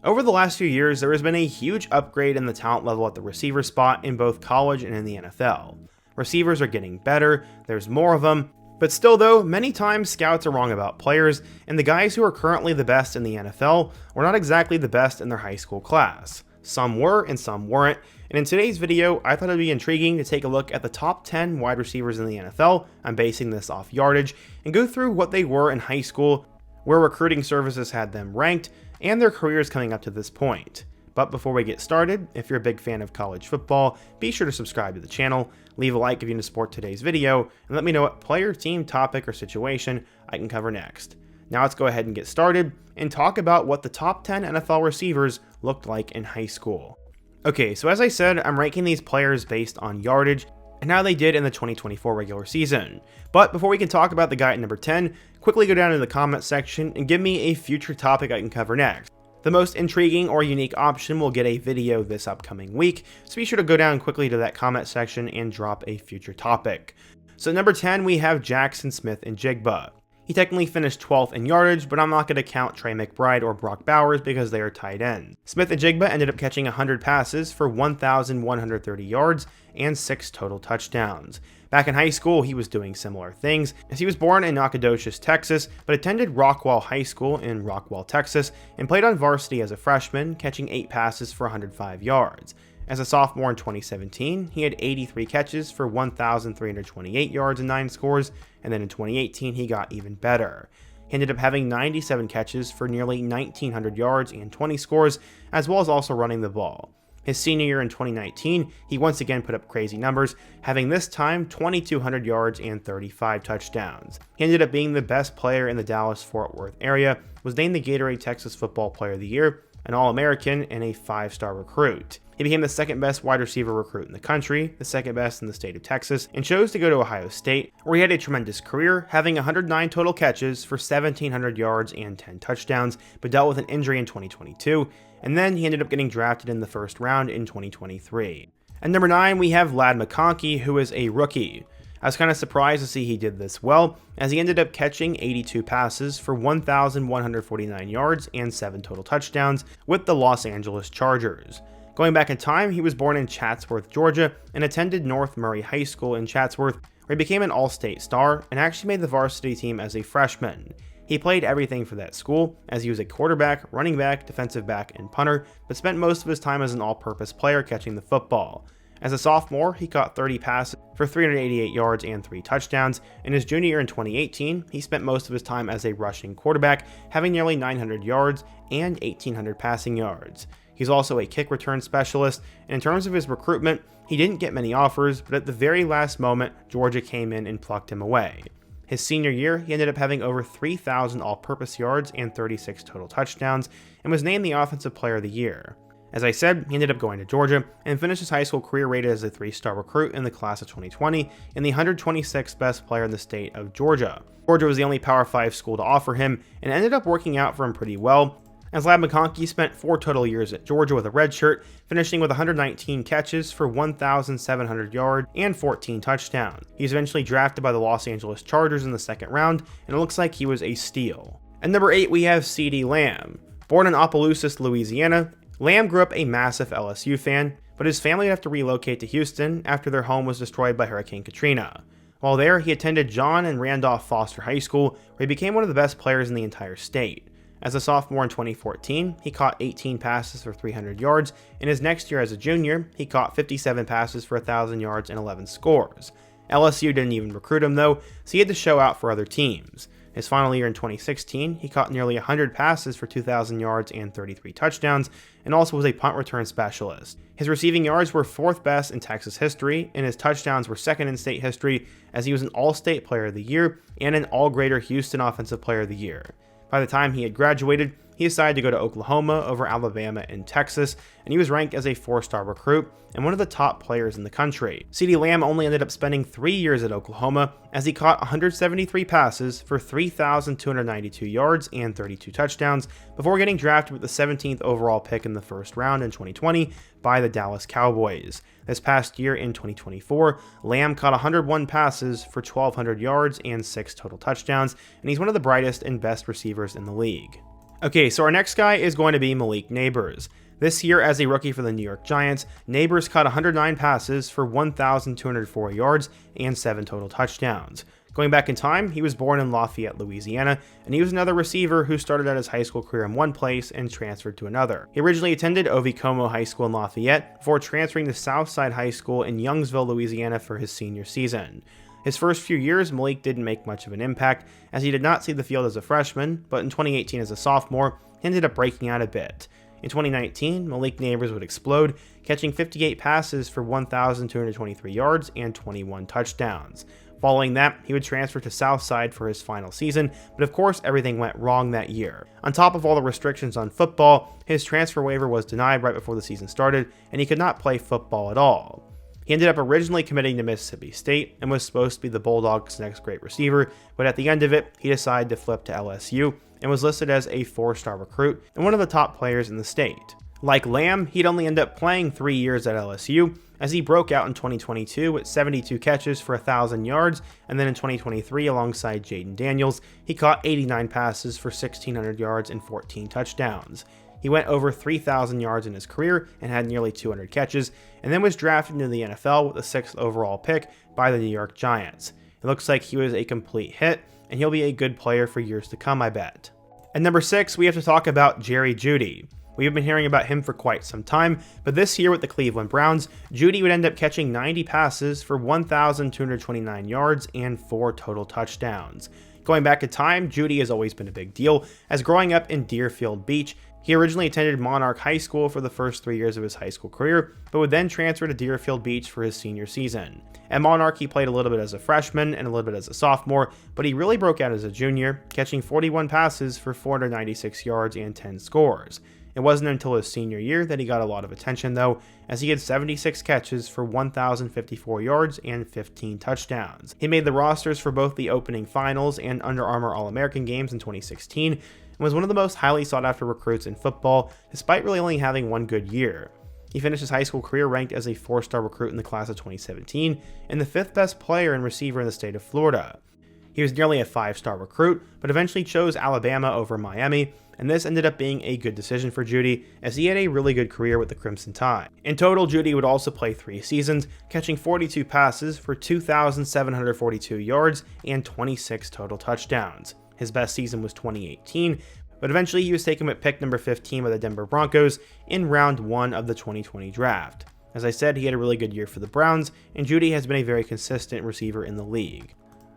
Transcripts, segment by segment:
Over the last few years, there has been a huge upgrade in the talent level at the receiver spot in both college and in the NFL. Receivers are getting better, there's more of them, but still though, many times scouts are wrong about players, and the guys who are currently the best in the NFL were not exactly the best in their high school class. Some were and some weren't, and in today's video, I thought it'd be intriguing to take a look at the top 10 wide receivers in the NFL, I'm basing this off yardage, and go through what they were in high school, where recruiting services had them ranked, and their careers coming up to this point. But before we get started, if you're a big fan of college football, be sure to subscribe to the channel, leave a like if you want to support today's video, and let me know what player, team, topic, or situation I can cover next. Now let's go ahead and get started and talk about what the top 10 NFL receivers looked like in high school. Okay, so as I said, I'm ranking these players based on yardage and how they did in the 2024 regular season. But before we can talk about the guy at number 10, quickly go down to the comment section and give me a future topic I can cover next. The most intriguing or unique option will get a video this upcoming week, so be sure to go down quickly to that comment section and drop a future topic. So at number 10, we have Jackson Smith-Njigba. He technically finished 12th in yardage, but I'm not going to count Trey McBride or Brock Bowers because they are tight ends. Smith-Njigba ended up catching 100 passes for 1,130 yards and 6 total touchdowns. Back in high school, he was doing similar things, as he was born in Nacogdoches, Texas, but attended Rockwall High School in Rockwall, Texas, and played on varsity as a freshman, catching 8 passes for 105 yards. As a sophomore in 2017, he had 83 catches for 1,328 yards and 9 scores, and then in 2018 he got even better. He ended up having 97 catches for nearly 1,900 yards and 20 scores, as well as also running the ball. His senior year in 2019, he once again put up crazy numbers, having this time 2,200 yards and 35 touchdowns. He ended up being the best player in the Dallas-Fort Worth area, was named the Gatorade Texas Football Player of the Year, an All-American, and a 5-star recruit. He became the second best wide receiver recruit in the country, the second best in the state of Texas, and chose to go to Ohio State, where he had a tremendous career, having 109 total catches for 1,700 yards and 10 touchdowns, but dealt with an injury in 2022, and then he ended up getting drafted in the first round in 2023. At number 9, we have Ladd McConkey, who is a rookie. I was kind of surprised to see he did this well, as he ended up catching 82 passes for 1,149 yards and 7 total touchdowns with the Los Angeles Chargers. Going back in time, he was born in Chatsworth, Georgia, and attended North Murray High School in Chatsworth, where he became an all-state star and actually made the varsity team as a freshman. He played everything for that school, as he was a quarterback, running back, defensive back, and punter, but spent most of his time as an all-purpose player catching the football. As a sophomore, he caught 30 passes for 388 yards and 3 touchdowns. In his junior year in 2018, he spent most of his time as a rushing quarterback, having nearly 900 yards and 1,800 passing yards. He's also a kick return specialist, and in terms of his recruitment, he didn't get many offers, but at the very last moment, Georgia came in and plucked him away. His senior year, he ended up having over 3,000 all-purpose yards and 36 total touchdowns, and was named the Offensive Player of the Year. As I said, he ended up going to Georgia and finished his high school career rated as a 3-star recruit in the class of 2020 and the 126th best player in the state of Georgia. Georgia was the only Power 5 school to offer him, and ended up working out for him pretty well, as Ladd McConkey spent 4 total years at Georgia with a redshirt, finishing with 119 catches for 1,700 yards and 14 touchdowns. He was eventually drafted by the Los Angeles Chargers in the second round, and it looks like he was a steal. At number 8, we have CeeDee Lamb. Born in Opelousas, Louisiana, Lamb grew up a massive LSU fan, but his family would have to relocate to Houston after their home was destroyed by Hurricane Katrina. While there, he attended John and Randolph Foster High School, where he became one of the best players in the entire state. As a sophomore in 2014, he caught 18 passes for 300 yards. In his next year as a junior, he caught 57 passes for 1,000 yards and 11 scores. LSU didn't even recruit him though, so he had to show out for other teams. His final year in 2016, he caught nearly 100 passes for 2,000 yards and 33 touchdowns, and also was a punt return specialist. His receiving yards were 4th best in Texas history, and his touchdowns were 2nd in state history, as he was an All-State Player of the Year and an All-Greater Houston Offensive Player of the Year. By the time he had graduated, he decided to go to Oklahoma over Alabama and Texas, and he was ranked as a 4-star recruit and one of the top players in the country. CeeDee Lamb only ended up spending 3 years at Oklahoma, as he caught 173 passes for 3,292 yards and 32 touchdowns before getting drafted with the 17th overall pick in the first round in 2020 by the Dallas Cowboys. This past year in 2024, Lamb caught 101 passes for 1,200 yards and 6 total touchdowns, and he's one of the brightest and best receivers in the league. Okay, so our next guy is going to be Malik Nabers. This year, as a rookie for the New York Giants, Nabers caught 109 passes for 1,204 yards and 7 total touchdowns. Going back in time, he was born in Lafayette, Louisiana, and he was another receiver who started out his high school career in one place and transferred to another. He originally attended Ovicomo High School in Lafayette before transferring to Southside High School in Youngsville, Louisiana for his senior season. His first few years, Malik didn't make much of an impact, as he did not see the field as a freshman, but in 2018 as a sophomore, he ended up breaking out a bit. In 2019, Malik Nabers would explode, catching 58 passes for 1,223 yards and 21 touchdowns. Following that, he would transfer to Southside for his final season, but of course everything went wrong that year. On top of all the restrictions on football, his transfer waiver was denied right before the season started, and he could not play football at all. He ended up originally committing to Mississippi State and was supposed to be the Bulldogs' next great receiver, but at the end of it, he decided to flip to LSU and was listed as a 4-star recruit and one of the top players in the state. Like Lamb, he'd only end up playing 3 years at LSU, as he broke out in 2022 with 72 catches for 1,000 yards, and then in 2023 alongside Jaden Daniels, he caught 89 passes for 1,600 yards and 14 touchdowns. He went over 3,000 yards in his career and had nearly 200 catches, and then was drafted into the NFL with the 6th overall pick by the New York Giants. It looks like he was a complete hit, and he'll be a good player for years to come, I bet. At number 6, we have to talk about Jeudy. We've been hearing about him for quite some time, but this year with the Cleveland Browns, Jeudy would end up catching 90 passes for 1,229 yards and 4 total touchdowns. Going back in time, Jeudy has always been a big deal, as growing up in Deerfield Beach, he originally attended Monarch High School for the first 3 years of his high school career, but would then transfer to Deerfield Beach for his senior season. At Monarch, he played a little bit as a freshman and a little bit as a sophomore, but he really broke out as a junior, catching 41 passes for 496 yards and 10 scores. It wasn't until his senior year that he got a lot of attention though, as he had 76 catches for 1,054 yards and 15 touchdowns. He made the rosters for both the opening finals and Under Armour All-American games in 2016, and was one of the most highly sought after recruits in football, despite really only having one good year. He finished his high school career ranked as a 4-star recruit in the class of 2017, and the 5th best player and receiver in the state of Florida. He was nearly a 5-star recruit, but eventually chose Alabama over Miami, and this ended up being a good decision for Jeudy, as he had a really good career with the Crimson Tide. In total, Jeudy would also play 3 seasons, catching 42 passes for 2,742 yards and 26 total touchdowns. His best season was 2018, but eventually he was taken with pick number 15 by the Denver Broncos in round 1 of the 2020 draft. As I said, he had a really good year for the Browns, and Jeudy has been a very consistent receiver in the league.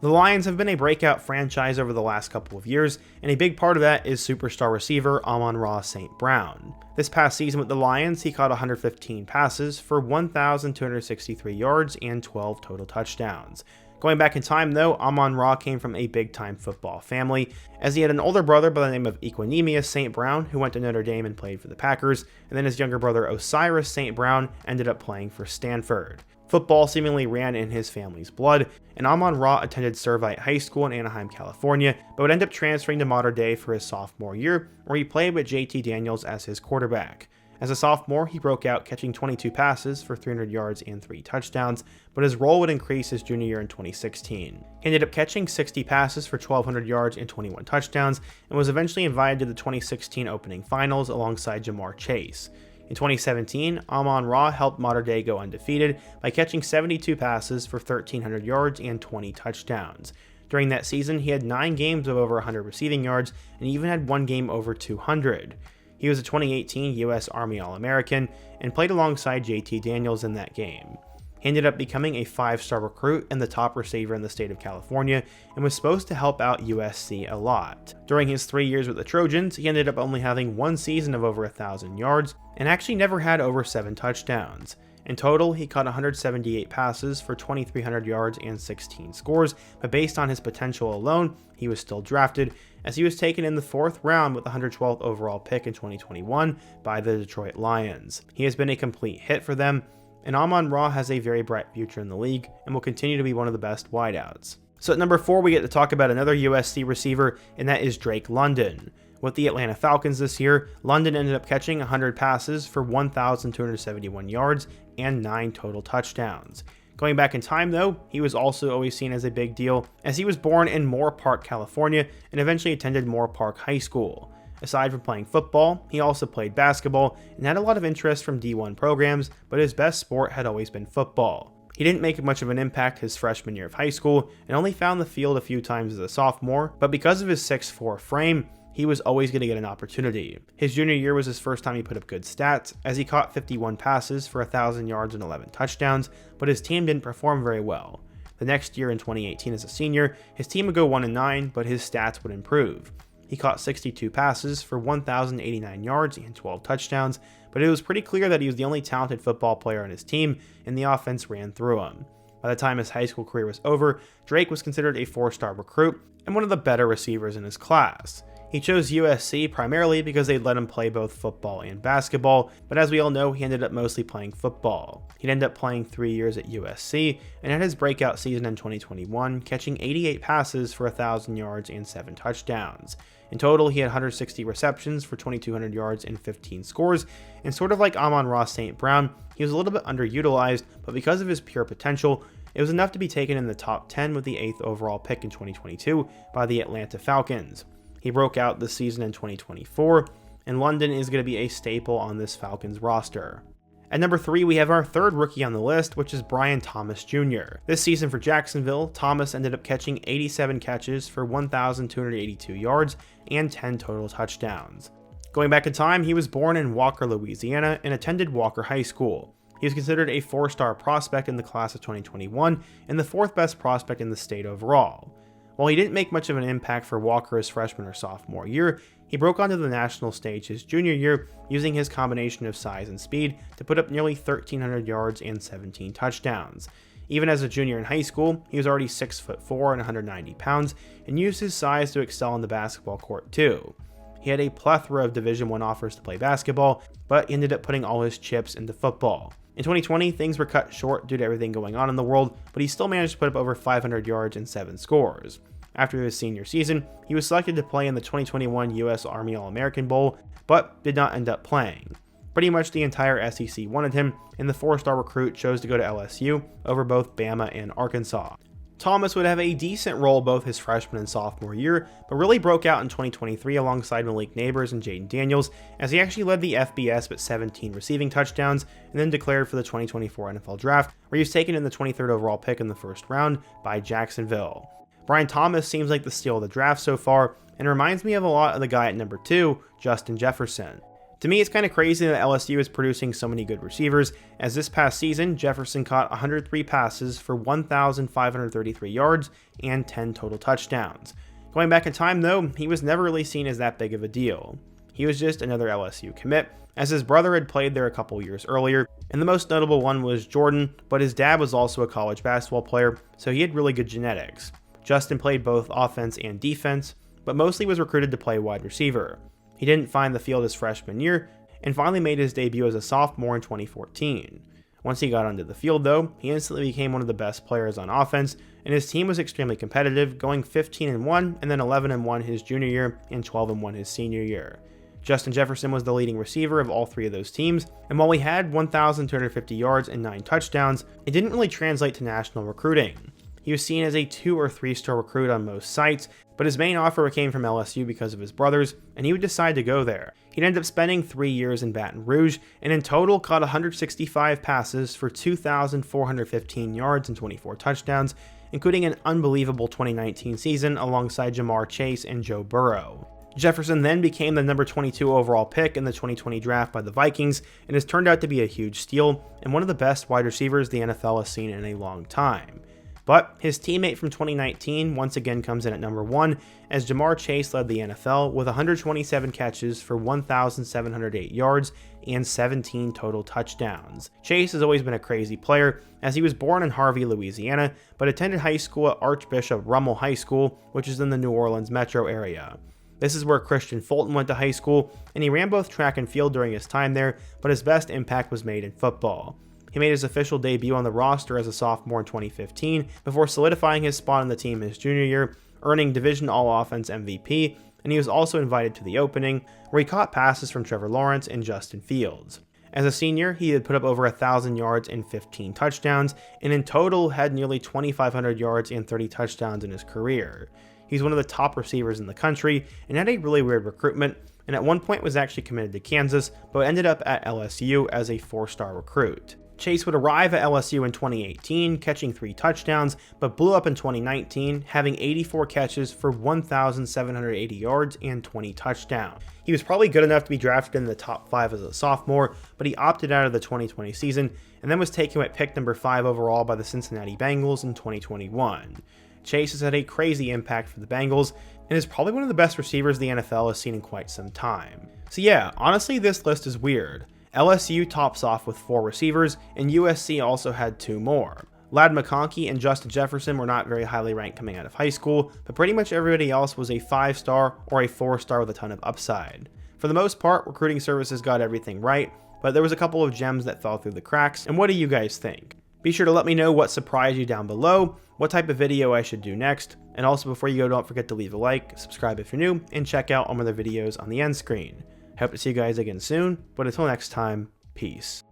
The Lions have been a breakout franchise over the last couple of years, and a big part of that is superstar receiver Aman St. Brown. This past season with the Lions, he caught 115 passes for 1,263 yards and 12 total touchdowns. Going back in time though, Amon-Ra came from a big-time football family, as he had an older brother by the name of Equanimeous St. Brown, who went to Notre Dame and played for the Packers, and then his younger brother Osiris St. Brown ended up playing for Stanford. Football seemingly ran in his family's blood, and Amon-Ra attended Servite High School in Anaheim, California, but would end up transferring to Mater Dei for his sophomore year, where he played with JT Daniels as his quarterback. As a sophomore, he broke out catching 22 passes for 300 yards and 3 touchdowns, but his role would increase his junior year in 2016. He ended up catching 60 passes for 1,200 yards and 21 touchdowns, and was eventually invited to the 2016 opening finals alongside Jamar Chase. In 2017, Amon-Ra helped Mater Dei go undefeated by catching 72 passes for 1,300 yards and 20 touchdowns. During that season, he had 9 games of over 100 receiving yards, and even had 1 game over 200. He was a 2018 U.S. Army All-American, and played alongside JT Daniels in that game. He ended up becoming a 5-star recruit and the top receiver in the state of California, and was supposed to help out USC a lot. During his 3 years with the Trojans, he ended up only having 1 season of over 1,000 yards, and actually never had over 7 touchdowns. In total, he caught 178 passes for 2,300 yards and 16 scores, but based on his potential alone, he was still drafted, as he was taken in the 4th round with the 112th overall pick in 2021 by the Detroit Lions. He has been a complete hit for them, and Amon-Ra has a very bright future in the league and will continue to be one of the best wideouts. So at number 4, we get to talk about another USC receiver, and that is Drake London. With the Atlanta Falcons this year, London ended up catching 100 passes for 1,271 yards and 9 total touchdowns. Going back in time though, he was also always seen as a big deal, as he was born in Moore Park, California, and eventually attended Moore Park High School. Aside from playing football, he also played basketball and had a lot of interest from D1 programs, but his best sport had always been football. He didn't make much of an impact his freshman year of high school and only found the field a few times as a sophomore, but because of his 6'4" frame, he was always going to get an opportunity. His junior year was his first time he put up good stats, as he caught 51 passes for 1,000 yards and 11 touchdowns, but his team didn't perform very well. The next year in 2018 as a senior, his team would go 1-9, but his stats would improve. He caught 62 passes for 1,089 yards and 12 touchdowns, but it was pretty clear that he was the only talented football player on his team, and the offense ran through him. By the time his high school career was over, Drake was considered a 4-star recruit and one of the better receivers in his class. He chose USC primarily because they'd let him play both football and basketball, but as we all know, he ended up mostly playing football. He'd end up playing 3 years at USC and had his breakout season in 2021, catching 88 passes for 1,000 yards and 7 touchdowns. In total, he had 160 receptions for 2,200 yards and 15 scores, and sort of like Amon-Ra St. Brown, he was a little bit underutilized, but because of his pure potential, it was enough to be taken in the top 10 with the 8th overall pick in 2022 by the Atlanta Falcons. He broke out this season in 2024, and London is going to be a staple on this Falcons roster. At number 3, we have our third rookie on the list, which is Brian Thomas Jr. This season for Jacksonville, Thomas ended up catching 87 catches for 1,282 yards and 10 total touchdowns. Going back in time, he was born in Walker, Louisiana, and attended Walker High School. He was considered a 4-star prospect in the class of 2021 and the 4th best prospect in the state overall. While he didn't make much of an impact for Walker his freshman or sophomore year, he broke onto the national stage his junior year using his combination of size and speed to put up nearly 1,300 yards and 17 touchdowns. Even as a junior in high school, he was already 6'4" and 190 pounds and used his size to excel on the basketball court too. He had a plethora of Division I offers to play basketball, but he ended up putting all his chips into football. In 2020, things were cut short due to everything going on in the world, but he still managed to put up over 500 yards and 7 scores. After his senior season, he was selected to play in the 2021 U.S. Army All-American Bowl, but did not end up playing. Pretty much the entire SEC wanted him, and the 4-star recruit chose to go to LSU over both Bama and Arkansas. Thomas would have a decent role both his freshman and sophomore year, but really broke out in 2023 alongside Malik Neighbors and Jaden Daniels, as he actually led the FBS with 17 receiving touchdowns, and then declared for the 2024 NFL Draft, where he was taken in the 23rd overall pick in the first round by Jacksonville. Brian Thomas seems like the steal of the draft so far, and reminds me of a lot of the guy at number 2, Justin Jefferson. To me, it's kind of crazy that LSU is producing so many good receivers, as this past season, Jefferson caught 103 passes for 1,533 yards and 10 total touchdowns. Going back in time though, he was never really seen as that big of a deal. He was just another LSU commit, as his brother had played there a couple years earlier, and the most notable one was Jordan, but his dad was also a college basketball player, so he had really good genetics. Justin played both offense and defense, but mostly was recruited to play wide receiver. He didn't find the field his freshman year, and finally made his debut as a sophomore in 2014. Once he got onto the field though, he instantly became one of the best players on offense, and his team was extremely competitive, going 15-1 and then 11-1 his junior year and 12-1 his senior year. Justin Jefferson was the leading receiver of all 3 of those teams, and while he had 1,250 yards and 9 touchdowns, it didn't really translate to national recruiting. He was seen as a 2 or 3-star recruit on most sites, but his main offer came from LSU because of his brothers, and he would decide to go there. He'd end up spending 3 years in Baton Rouge, and in total caught 165 passes for 2,415 yards and 24 touchdowns, including an unbelievable 2019 season alongside Jamar Chase and Joe Burrow. Jefferson then became the number 22 overall pick in the 2020 draft by the Vikings, and has turned out to be a huge steal, and one of the best wide receivers the NFL has seen in a long time. But his teammate from 2019 once again comes in at number 1, as Jamar Chase led the NFL with 127 catches for 1,708 yards and 17 total touchdowns. Chase has always been a crazy player, as he was born in Harvey, Louisiana, but attended high school at Archbishop Rummel High School, which is in the New Orleans metro area. This is where Christian Fulton went to high school, and he ran both track and field during his time there, but his best impact was made in football. He made his official debut on the roster as a sophomore in 2015 before solidifying his spot on the team his junior year, earning Division All-Offense MVP, and he was also invited to the opening, where he caught passes from Trevor Lawrence and Justin Fields. As a senior, he had put up over 1,000 yards and 15 touchdowns, and in total had nearly 2,500 yards and 30 touchdowns in his career. He's one of the top receivers in the country, and had a really weird recruitment, and at one point was actually committed to Kansas, but ended up at LSU as a 4-star recruit. Chase would arrive at LSU in 2018, catching 3 touchdowns, but blew up in 2019, having 84 catches for 1,780 yards and 20 touchdowns. He was probably good enough to be drafted in the top 5 as a sophomore, but he opted out of the 2020 season, and then was taken at pick number 5 overall by the Cincinnati Bengals in 2021. Chase has had a crazy impact for the Bengals, and is probably one of the best receivers the NFL has seen in quite some time. So yeah, honestly this list is weird. LSU tops off with 4 receivers, and USC also had 2 more. Ladd McConkey and Justin Jefferson were not very highly ranked coming out of high school, but pretty much everybody else was a 5-star or a 4-star with a ton of upside. For the most part, recruiting services got everything right, but there was a couple of gems that fell through the cracks, and what do you guys think? Be sure to let me know what surprised you down below, what type of video I should do next, and also before you go, don't forget to leave a like, subscribe if you're new, and check out all my other videos on the end screen. I hope to see you guys again soon, but until next time, peace.